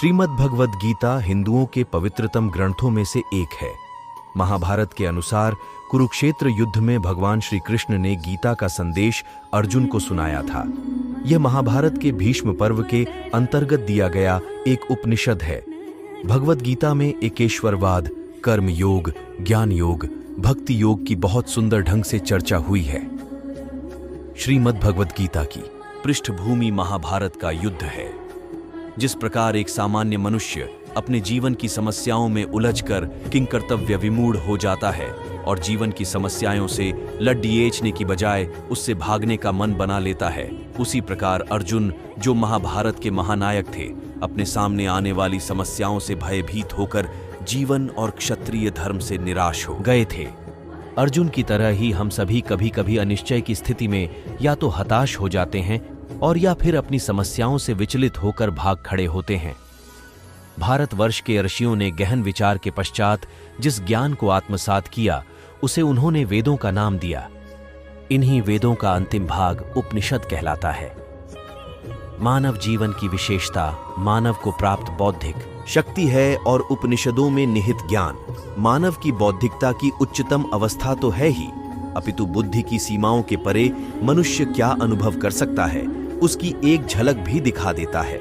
श्रीमद् भगवद गीता हिंदुओं के पवित्रतम ग्रंथों में से एक है। महाभारत के अनुसार कुरुक्षेत्र युद्ध में भगवान श्री कृष्ण ने गीता का संदेश अर्जुन को सुनाया था। यह महाभारत के भीष्म पर्व के अंतर्गत दिया गया एक उपनिषद है। भगवद गीता में एकेश्वरवाद, कर्म योग, ज्ञान योग, भक्ति योग की बहुत सुंदर ढंग से चर्चा हुई है। श्रीमद् भगवद गीता की पृष्ठभूमि महाभारत का युद्ध है। जिस प्रकार एक सामान्य मनुष्य अपने जीवन की समस्याओं में उलझकर किंकर्तव्य विमूढ़ हो जाता है और जीवन की समस्याओं से लड्डिएचने की बजाय उससे भागने का मन बना लेता है, उसी प्रकार अर्जुन, जो महाभारत के महानायक थे, अपने सामने आने वाली समस्याओं से भयभीत होकर जीवन और क्षत्रिय धर्म से निराश हो गए थे। अर्जुन की तरह ही हम सभी कभी कभी अनिश्चय की स्थिति में या तो हताश हो जाते हैं और या फिर अपनी समस्याओं से विचलित होकर भाग खड़े होते हैं। भारतवर्ष के ऋषियों ने गहन विचार के पश्चात जिस ज्ञान को आत्मसात किया, उसे उन्होंने वेदों का नाम दिया। इन्हीं वेदों का अंतिम भाग उपनिषद कहलाता है। मानव जीवन की विशेषता मानव को प्राप्त बौद्धिक शक्ति है और उपनिषदों में निहित ज्ञान मानव की बौद्धिकता की उच्चतम अवस्था तो है ही, अपितु बुद्धि की सीमाओं के परे मनुष्य क्या अनुभव कर सकता है, उसकी एक झलक भी दिखा देता है।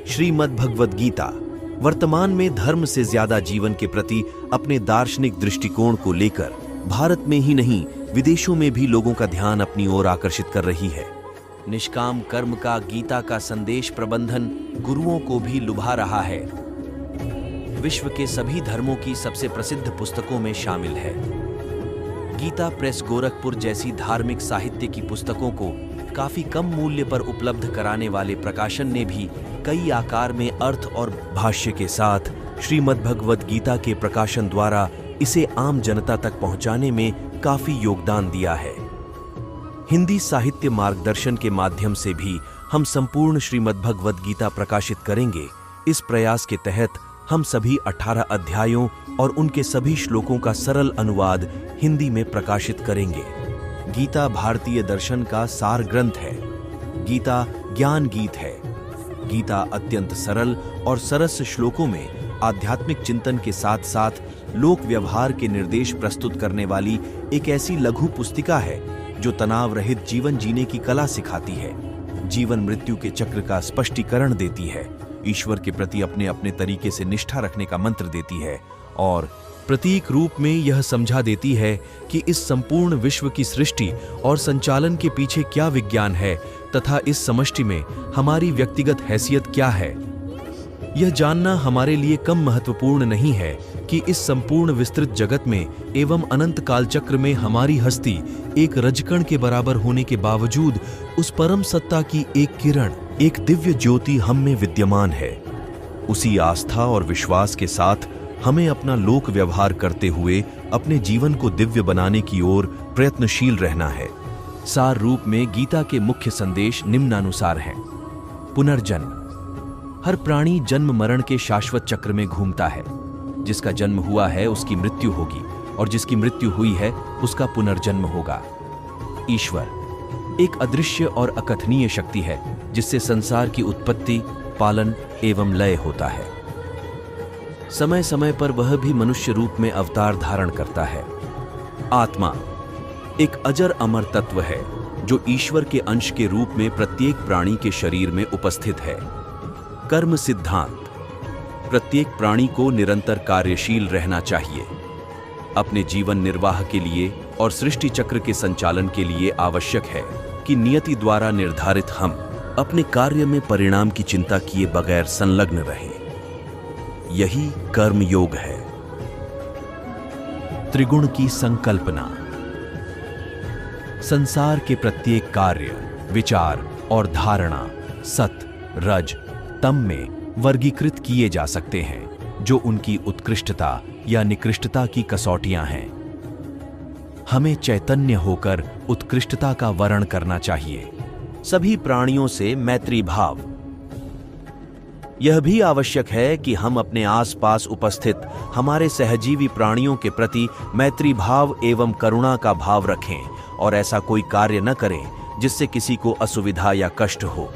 श्रीमद् भगवद गीता वर्तमान में धर्म से ज्यादा जीवन के प्रति अपने दार्शनिक दृष्टिकोण को लेकर भारत में ही नहीं, विदेशों में भी लोगों का ध्यान अपनी ओर आकर्षित कर रही है। निष्काम कर्म का गीता का संदेश प्रबंधन गुरुओं को भी लुभा रहा है। विश्व के सभी धर्मों की सबसे प्रसिद्ध पुस्तकों में शामिल है। गीता प्रेस गोरखपुर जैसी धार्मिक साहित्य की पुस्तकों को काफी कम मूल्य पर उपलब्ध कराने वाले प्रकाशन ने भी कई आकार में अर्थ और भाष्य के साथ श्रीमद् भगवद गीता के प्रकाशन द्वारा इसे आम जनता तक पहुंचाने में काफी योगदान दिया है। हिंदी साहित्य मार्गदर्शन के माध्यम से भी हम संपूर्ण श्रीमद् भगवद गीता प्रकाशित करेंगे। इस प्रयास के तहत हम सभी 18 अध्यायों और उनके सभी श्लोकों का सरल अनुवाद हिंदी में प्रकाशित करेंगे। गीता भारतीय दर्शन का सार ग्रंथ है। गीता ज्ञान गीत है। गीता अत्यंत सरल और सरस श्लोकों में आध्यात्मिक चिंतन के साथ साथ लोक व्यवहार के निर्देश प्रस्तुत करने वाली एक ऐसी लघु पुस्तिका है जो तनाव रहित जीवन जीने की कला सिखाती है, जीवन मृत्यु के चक्र का स्पष्टीकरण देती है, ईश्वर के प्रति अपने अपने तरीके से निष्ठा रखने का मंत्र देती है और प्रतीक रूप में यह समझा देती है कि इस संपूर्ण विश्व की सृष्टि और संचालन के पीछे क्या विज्ञान है तथा इस समष्टि में हमारी व्यक्तिगत हैसियत क्या है। यह जानना हमारे लिए कम महत्वपूर्ण नहीं है कि इस संपूर्ण विस्तृत जगत में एवं अनंत काल चक्र में हमारी हस्ती एक रजकण के बराबर होने के बावजूद उस परम सत्ता की एक किरण, एक दिव्य ज्योति हम में विद्यमान है। उसी आस्था और विश्वास के साथ हमें अपना लोक व्यवहार करते हुए अपने जीवन को दिव्य बनाने की ओर प्रयत्नशील रहना है। सार रूप में गीता के मुख्य संदेश निम्नानुसार हैं। पुनर्जन्म। हर प्राणी जन्म मरण के शाश्वत चक्र में घूमता है। जिसका जन्म हुआ है उसकी मृत्यु होगी और जिसकी मृत्यु हुई है उसका पुनर्जन्म होगा। ईश्वर एक अदृश्य और अकथनीय शक्ति है जिससे संसार की उत्पत्ति, पालन एवं लय होता है। समय समय पर वह भी मनुष्य रूप में अवतार धारण करता है। आत्मा एक अजर अमर तत्व है जो ईश्वर के अंश के रूप में प्रत्येक प्राणी के शरीर में उपस्थित है। कर्म सिद्धांत प्रत्येक प्राणी को निरंतर कार्यशील रहना चाहिए। अपने जीवन निर्वाह के लिए और सृष्टि चक्र के संचालन के लिए आवश्यक है कि नियति द्वारा निर्धारित हम अपने कार्य में परिणाम की चिंता किए बगैर संलग्न रहें। यही कर्म योग है। त्रिगुण की संकल्पना संसार के प्रत्येक कार्य, विचार और धारणा सत, रज, तम में वर्गीकृत किए जा सकते हैं जो उनकी उत्कृष्टता या निकृष्टता की कसौटियां हैं। हमें चैतन्य होकर उत्कृष्टता का वर्ण करना चाहिए। सभी प्राणियों से मैत्री भाव। यह भी आवश्यक है कि हम अपने आसपास उपस्थित हमारे सहजीवी प्राणियों के प्रति मैत्री भाव एवं करुणा का भाव रखें और ऐसा कोई कार्य न करें जिससे किसी को असुविधा या कष्ट हो।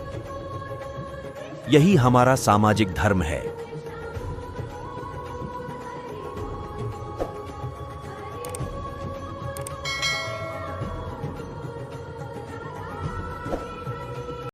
यही हमारा सामाजिक धर्म है।